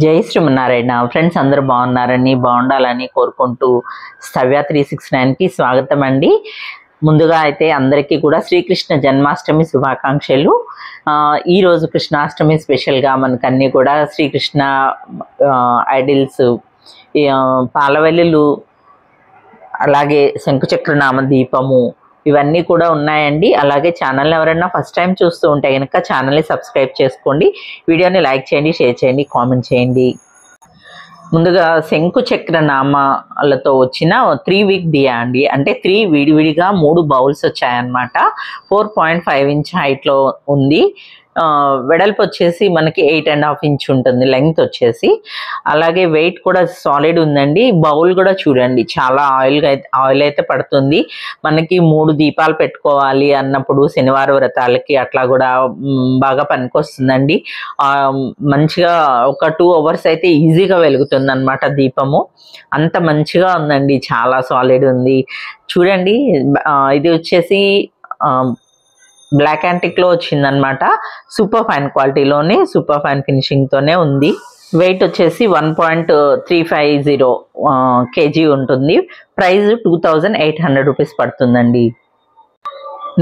జై శ్రీమన్నారాయణ ఫ్రెండ్స్, అందరూ బాగున్నారని బాగుండాలని కోరుకుంటూ స్తవ్య 369కి స్వాగతం అండి. ముందుగా అయితే అందరికీ కూడా శ్రీకృష్ణ జన్మాష్టమి శుభాకాంక్షలు. ఈరోజు కృష్ణాష్టమి స్పెషల్గా మనకన్నీ కూడా శ్రీకృష్ణ ఐడిల్స్, పాలవెల్లులు, అలాగే శంకుచక్రనామ దీపము ఇవన్నీ కూడా ఉన్నాయండి. అలాగే ఛానల్ని ఎవరైనా ఫస్ట్ టైం చూస్తూ ఉంటే కనుక ఛానల్ని సబ్స్క్రైబ్ చేసుకోండి, వీడియోని లైక్ చేయండి, షేర్ చేయండి, కామెంట్ చేయండి. ముందుగా శంకుచక్ర నామాలతో వచ్చిన 3 వీక్ దియా అండి. అంటే 3 విడివిడిగా 3 బౌల్స్ వచ్చాయన్నమాట. 4.5 ఇంచ్ హైట్లో ఉంది. వెడల్పు వచ్చేసి మనకి 8.5 ఇంచ్ ఉంటుంది లెంగ్త్ వచ్చేసి. అలాగే వెయిట్ కూడా సాలిడ్ ఉందండి. బౌల్ కూడా చూడండి, చాలా ఆయిల్ అయితే పడుతుంది. మనకి 3 దీపాలు పెట్టుకోవాలి అన్నప్పుడు శనివారం వ్రతాలకి అట్లా కూడా బాగా పనికొస్తుందండి. మంచిగా ఒక 2 అవర్స్ అయితే ఈజీగా వెలుగుతుంది అన్నమాట దీపము. అంత మంచిగా ఉందండి, చాలా సాలిడ్ ఉంది. చూడండి, ఇది వచ్చేసి బ్లాక్ యాంటిక్లో వచ్చిందనమాట. సూపర్ ఫైన్ క్వాలిటీలోనే, సూపర్ ఫైన్ ఫినిషింగ్తోనే ఉంది. వెయిట్ వచ్చేసి 1.350 kg ఉంటుంది. ప్రైస్ 2800 రూపీస్ పడుతుందండి.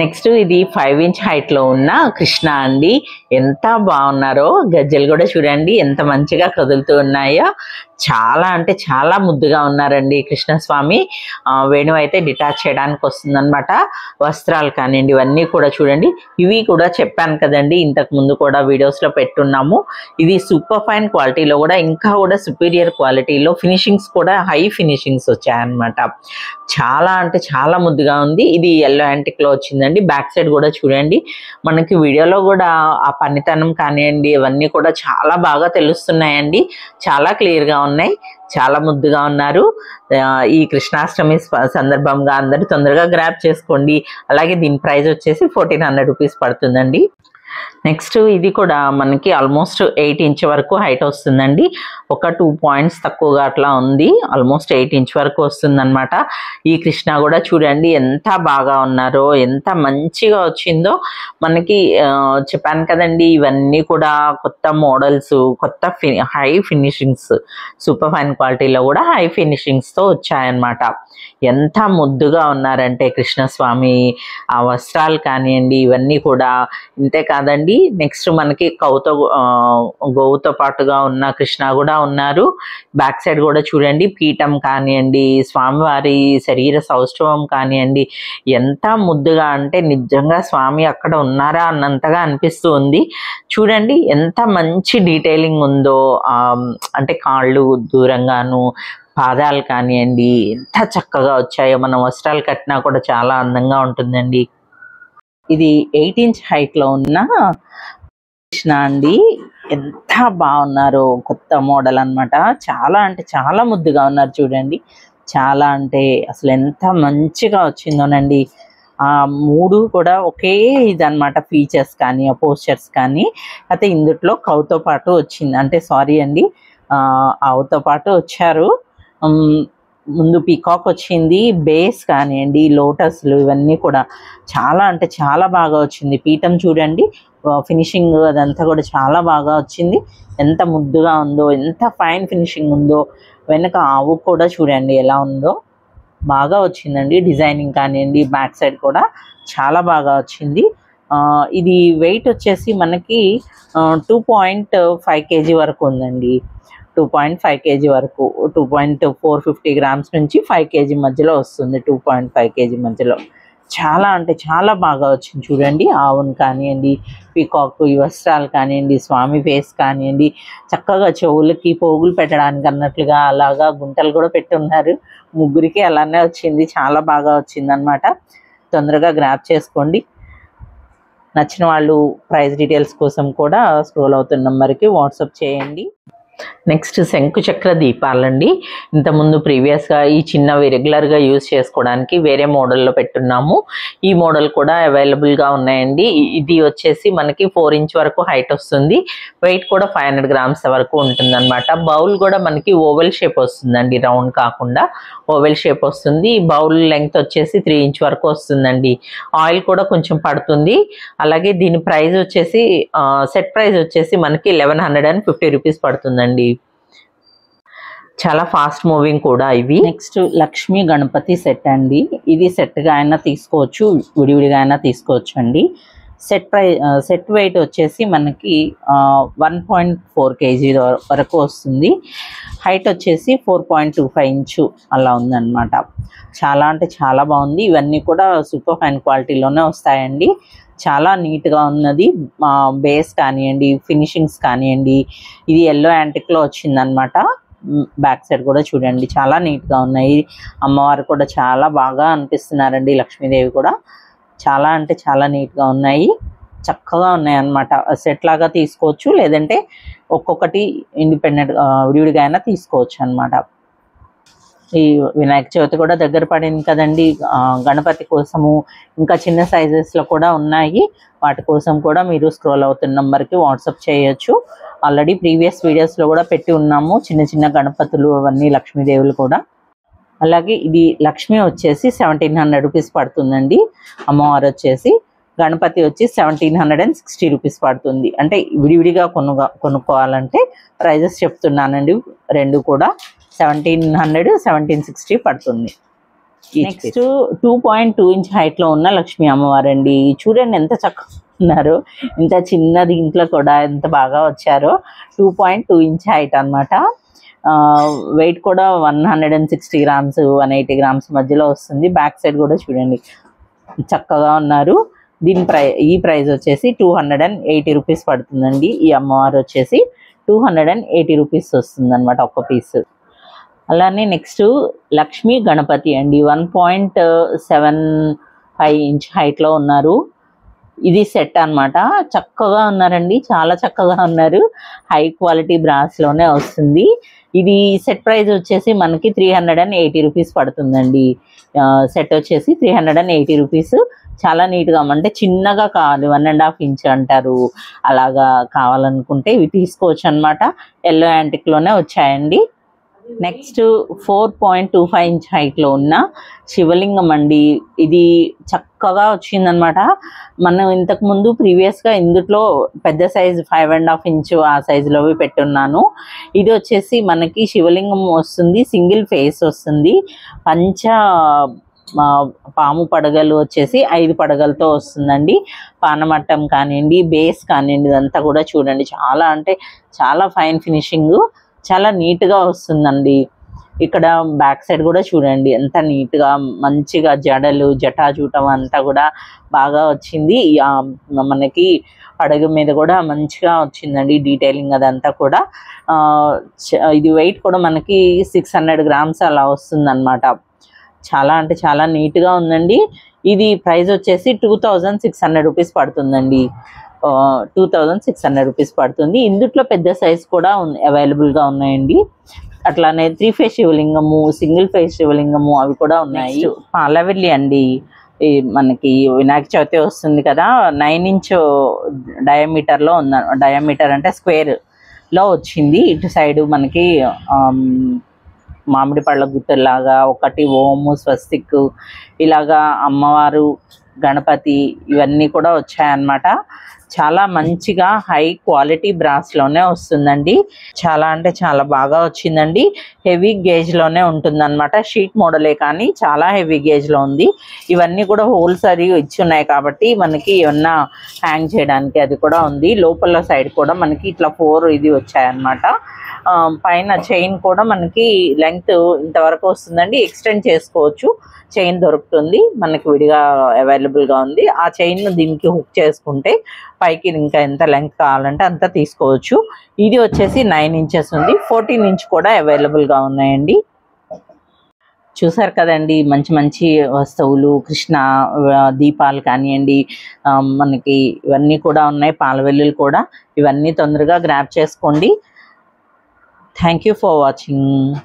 నెక్స్ట్ ఇది 5 ఇంచ్ హైట్లో ఉన్న కృష్ణ అండి. ఎంత బాగున్నారో, గజ్జలు కూడా చూడండి ఎంత మంచిగా కదులుతూ ఉన్నాయో. చాలా అంటే చాలా ముద్దుగా ఉన్నారండి కృష్ణస్వామి. వేణు అయితే డిటాచ్ చేయడానికి వస్తుందన్నమాట. వస్త్రాలు కానివ్వండి ఇవన్నీ కూడా చూడండి. ఇవి కూడా చెప్పాను కదండి, ఇంతకు ముందు కూడా వీడియోస్లో పెట్టున్నాము. ఇది సూపర్ ఫైన్ క్వాలిటీలో కూడా ఇంకా కూడా సుపీరియర్ క్వాలిటీలో ఫినిషింగ్స్ కూడా హై ఫినిషింగ్స్ వచ్చాయన్నమాట. చాలా అంటే చాలా ముద్దుగా ఉంది. ఇది ఎల్లో యాంటిక్లో వచ్చిందండి. బ్యాక్ సైడ్ కూడా చూడండి, మనకి వీడియోలో కూడా ఆ పనితనం కానివ్వండి ఇవన్నీ కూడా చాలా బాగా తెలుస్తున్నాయండి. చాలా క్లియర్గా ఉన్నాయి, చాలా ముద్దుగా ఉన్నారు. ఈ కృష్ణాష్టమి సందర్భంగా అందరూ తొందరగా గ్రాప్ చేసుకోండి. అలాగే దీని ప్రైస్ వచ్చేసి 1400 రూపీస్ పడుతుందండి. నెక్స్ట్ ఇది కూడా మనకి ఆల్మోస్ట్ 8 ఇంచ్ వరకు హైట్ వస్తుందండి. ఒక 2 పాయింట్స్ తక్కువగా అట్లా ఉంది. ఆల్మోస్ట్ 8 ఇంచ్ వరకు వస్తుందన్నమాట. ఈ కృష్ణ కూడా చూడండి ఎంత బాగా ఉన్నారో, ఎంత మంచిగా వచ్చిందో. మనకి చెప్పాను కదండి, ఇవన్నీ కూడా కొత్త మోడల్స్, కొత్త హై ఫినిషింగ్స్, సూపర్ ఫైన్ క్వాలిటీలో కూడా హై ఫినిషింగ్స్తో వచ్చాయన్నమాట. ఎంత ముద్దుగా ఉన్నారంటే కృష్ణస్వామి. ఆ వస్త్రాలు కానివ్వండి ఇవన్నీ కూడా ఇంతే కాదండి. నెక్స్ట్ మనకి గోవుతో పాటుగా ఉన్న కృష్ణ కూడా ఉన్నారు. బ్యాక్ సైడ్ కూడా చూడండి, పీఠం కానివ్వండి, స్వామివారి శరీర సౌష్ఠవం కానివ్వండి ఎంత ముద్దుగా అంటే నిజంగా స్వామి అక్కడ ఉన్నారా అన్నంతగా అనిపిస్తూ ఉంది. చూడండి ఎంత మంచి డీటెయిలింగ్ ఉందో. అంటే కాళ్ళు దూరంగాను, పాదాలు కానివ్వండి ఎంత చక్కగా వచ్చాయో. మనం వస్త్రాలు కట్టినా కూడా చాలా అందంగా ఉంటుందండి. ఇది 8 ఇంచ్ హైట్లో ఉన్న కృష్ణ అండి. ఎంత బాగున్నారో, కొత్త మోడల్ అన్నమాట. చాలా అంటే చాలా ముద్దుగా ఉన్నారు చూడండి. చాలా అంటే అసలు ఎంత మంచిగా వచ్చిందోనండి. 3 కూడా ఒకే ఇదన్నమాట, ఫీచర్స్ కానీ పోస్చర్స్ కానీ. అయితే ఇందులో కౌతో పాటు వచ్చింది, అంటే సారీ అండి, ఆవుతో పాటు వచ్చారు. ముందు పీకాక్ వచ్చింది, బేస్ కానివ్వండి, లోటస్లు ఇవన్నీ కూడా చాలా అంటే చాలా బాగా వచ్చింది. పీఠం చూడండి, ఫినిషింగ్ అదంతా కూడా చాలా బాగా వచ్చింది. ఎంత ముద్దుగా ఉందో, ఎంత ఫైన్ ఫినిషింగ్ ఉందో. వెనక ఆవు కూడా చూడండి ఎలా ఉందో, బాగా వచ్చిందండి. డిజైనింగ్ కానివ్వండి, బ్యాక్ సైడ్ కూడా చాలా బాగా వచ్చింది. ఇది వెయిట్ వచ్చేసి మనకి 2.5 kg వరకు ఉందండి. 2.5 kg వరకు, 2.450 grams నుంచి 5 kg మధ్యలో వస్తుంది. 2.5 kg మధ్యలో చాలా అంటే చాలా బాగా వచ్చింది చూడండి. ఆవును కానివ్వండి, పీకాక్, ఈ వస్త్రాలు కానివ్వండి, స్వామి ఫేస్ కానివ్వండి, చక్కగా చెవులకి పోగులు పెట్టడానికి అన్నట్లుగా అలాగా గుంటలు కూడా పెట్టున్నారు. ముగ్గురికి అలానే వచ్చింది, చాలా బాగా వచ్చింది అన్నమాట. తొందరగా గ్రాప్ చేసుకోండి. నచ్చిన వాళ్ళు ప్రైస్ డీటెయిల్స్ కోసం కూడా స్క్రోల్ అవుతున్న నెంబర్కి వాట్సాప్ చేయండి. నెక్స్ట్ శంకు చక్ర దీపాలండి. ఇంతకుముందు ప్రీవియస్గా ఈ చిన్నవి రెగ్యులర్గా యూజ్ చేసుకోవడానికి వేరే మోడల్లో పెట్టున్నాము. ఈ మోడల్ కూడా అవైలబుల్గా ఉన్నాయండి. ఇది వచ్చేసి మనకి 4 ఇంచ్ వరకు హైట్ వస్తుంది. వెయిట్ కూడా 500 గ్రామ్స్ వరకు ఉంటుందన్నమాట. బౌల్ కూడా మనకి ఓవెల్ షేప్ వస్తుందండి, రౌండ్ కాకుండా ఓవెల్ షేప్ వస్తుంది. బౌల్ లెంగ్త్ వచ్చేసి 3 ఇంచ్ వరకు వస్తుందండి. ఆయిల్ కూడా కొంచెం పడుతుంది. అలాగే దీని ప్రైస్ వచ్చేసి సెట్ ప్రైస్ వచ్చేసి మనకి 1150 రూపీస్ పడుతుందండి. చాలా ఫాస్ట్ మూవింగ్ కూడా ఇవి. నెక్స్ట్ లక్ష్మీ గణపతి సెట్ అండి. ఇది సెట్గా అయినా తీసుకోవచ్చు, విడివిడిగా అయినా తీసుకోవచ్చు అండి. సెట్ వెయిట్ వచ్చేసి మనకి 1.4 kg వరకు వస్తుంది. హైట్ వచ్చేసి 4.25 ఇంచు అలా ఉందన్నమాట. చాలా అంటే చాలా బాగుంది. ఇవన్నీ కూడా సూపర్ ఫైన్ క్వాలిటీలోనే వస్తాయండి. చాలా నీట్గా ఉన్నది. బేస్ కానివ్వండి, ఫినిషింగ్స్ కానివ్వండి. ఇది ఎల్లో యాంటిక్లో వచ్చిందనమాట. బ్యాక్ సైడ్ కూడా చూడండి, చాలా నీట్గా ఉన్నాయి. అమ్మవారు కూడా చాలా బాగా అనిపిస్తున్నారండి. లక్ష్మీదేవి కూడా చాలా అంటే చాలా నీట్గా ఉన్నాయి, చక్కగా ఉన్నాయి అన్నమాట. సెట్ లాగా తీసుకోవచ్చు, లేదంటే ఒక్కొక్కటి ఇండిపెండెంట్ విడివిడిగా అయినా తీసుకోవచ్చు అన్నమాట. ఈ వినాయక చవితి కూడా దగ్గర పడింది కదండి. గణపతి కోసము ఇంకా చిన్న సైజెస్లో కూడా ఉన్నాయి. వాటి కోసం కూడా మీరు స్క్రోల్ అవుతున్న నెంబర్కి వాట్సాప్ చేయొచ్చు. ఆల్రెడీ ప్రీవియస్ వీడియోస్లో కూడా పెట్టి ఉన్నాము చిన్న చిన్న గణపతులు, అవన్నీ లక్ష్మీదేవులు కూడా. అలాగే ఇది లక్ష్మి వచ్చేసి 1700 రూపీస్ పడుతుందండి. అమ్మవారు వచ్చేసి గణపతి వచ్చి 1760 రూపీస్ పడుతుంది. అంటే విడివిడిగా కొనుక్కోవాలంటే ప్రైజెస్ చెప్తున్నానండి. రెండు కూడా 1700, 1760 పడుతుంది. నెక్స్ట్ 2.2 ఇంచ్ హైట్లో ఉన్న లక్ష్మీ అమ్మవారు అండి. చూడండి ఎంత చక్కగా ఉన్నారు. ఇంత చిన్న దీంట్లో కూడా ఎంత బాగా వచ్చారో. 2.2 ఇంచ్ హైట్ అనమాట. వెయిట్ కూడా 160 గ్రామ్స్ 180 గ్రామ్స్ మధ్యలో వస్తుంది. బ్యాక్ సైడ్ కూడా చూడండి చక్కగా ఉన్నారు. ఈ ప్రైస్ వచ్చేసి 280 రూపీస్ పడుతుందండి. ఈ అమ్మవారు వచ్చేసి 280 రూపీస్ వస్తుంది అనమాట ఒక్క పీస్. అలానే నెక్స్ట్ లక్ష్మీ గణపతి అండి. 1.75 ఇంచ్ హైట్లో ఉన్నారు. ఇది సెట్ అన్నమాట. చక్కగా ఉన్నారండి, చాలా చక్కగా ఉన్నారు. హై క్వాలిటీ బ్రాస్లోనే వస్తుంది. ఇది సెట్ ప్రైస్ వచ్చేసి మనకి 380 రూపీస్ పడుతుందండి. సెట్ వచ్చేసి 380 రూపీస్. చాలా నీట్గా, అంటే చిన్నగా కావాలి, 1.5 ఇంచ్ అంటారు, అలాగా కావాలనుకుంటే ఇవి తీసుకోవచ్చు అనమాట. ఎల్లో యాంటిక్లోనే వచ్చాయండి. నెక్స్ట్ 4.25 ఇంచ్ హైట్లో ఉన్న శివలింగం అండి. ఇది చక్కగా వచ్చిందనమాట. మనం ఇంతకుముందు ప్రీవియస్గా ఇందులో పెద్ద సైజు 5.5 ఇంచ్ ఆ సైజులోవి పెట్టున్నాను. ఇది వచ్చేసి మనకి శివలింగం వస్తుంది, సింగిల్ ఫేస్ వస్తుంది. పాము పడగలు వచ్చేసి 5 పడగలతో వస్తుందండి. పానమట్టం కానివ్వండి, బేస్ కానివ్వండి, ఇదంతా కూడా చూడండి చాలా అంటే చాలా ఫైన్ ఫినిషింగ్, చాలా నీట్గా వస్తుందండి. ఇక్కడ బ్యాక్ సైడ్ కూడా చూడండి ఎంత నీట్గా మంచిగా జడలు జటాజూటం అంతా కూడా బాగా వచ్చింది. మనకి పడగ మీద కూడా మంచిగా వచ్చిందండి డీటెయిలింగ్ అదంతా కూడా. ఇది వెయిట్ కూడా మనకి 600 గ్రామ్స్ అలా వస్తుంది అనమాట. చాలా అంటే చాలా నీట్గా ఉందండి. ఇది ప్రైస్ వచ్చేసి 2600 రూపీస్ పడుతుందండి. 2600 రూపీస్ పడుతుంది. ఇందులో పెద్ద సైజ్ కూడా అవైలబుల్గా ఉన్నాయండి. అట్లానే 3 ఫేస్ శివలింగము, సింగిల్ ఫేస్ శివలింగము అవి కూడా ఉన్నాయి. పాలవెల్లి అండి. మనకి వినాయక చవితి వస్తుంది కదా, 9 ఇంచ్ డయామీటర్లో ఉన్న, డయామీటర్ అంటే స్క్వేర్లో వచ్చింది. ఇటు సైడు మనకి మామిడి పళ్ళ గుత్తలాగా ఒకటి ఓము, స్వస్తిక్, ఇలాగా అమ్మవారు, గణపతి ఇవన్నీ కూడా వచ్చాయన్నమాట. చాలా మంచిగా హై క్వాలిటీ బ్రాస్లోనే వస్తుందండి. చాలా అంటే చాలా బాగా వచ్చిందండి. హెవీ గేజ్లోనే ఉంటుందన్నమాట. షీట్ మోడలే కానీ చాలా హెవీ గేజ్లో ఉంది. ఇవన్నీ కూడా హోల్స్ అది ఇచ్చి ఉన్నాయి కాబట్టి మనకి ఏమన్నా హ్యాంగ్ చేయడానికి అది కూడా ఉంది. లోపల సైడ్ కూడా మనకి ఇట్లా 4 ఇది వచ్చాయన్నమాట. పైన చైన్ కూడా మనకి లెంగ్త్ ఇంతవరకు వస్తుందండి. ఎక్స్టెండ్ చేసుకోవచ్చు, చైన్ దొరుకుతుంది మనకి విడిగా అవైలబుల్గా ఉంది. ఆ చైన్ దీనికి హుక్ చేసుకుంటే పైకి ఇంకా ఎంత లెంగ్త్ కావాలంటే అంత తీసుకోవచ్చు. ఇది వచ్చేసి 9 ఇంచెస్ ఉంది. 14 ఇంచ్ కూడా అవైలబుల్గా ఉన్నాయండి. చూసారు కదండి, మంచి మంచి వస్తువులు, కృష్ణ దీపాలు కానివ్వండి, మనకి ఇవన్నీ కూడా ఉన్నాయి. పాలవెల్లులు కూడా, ఇవన్నీ తొందరగా గ్రాప్ చేసుకోండి. Thank you for watching.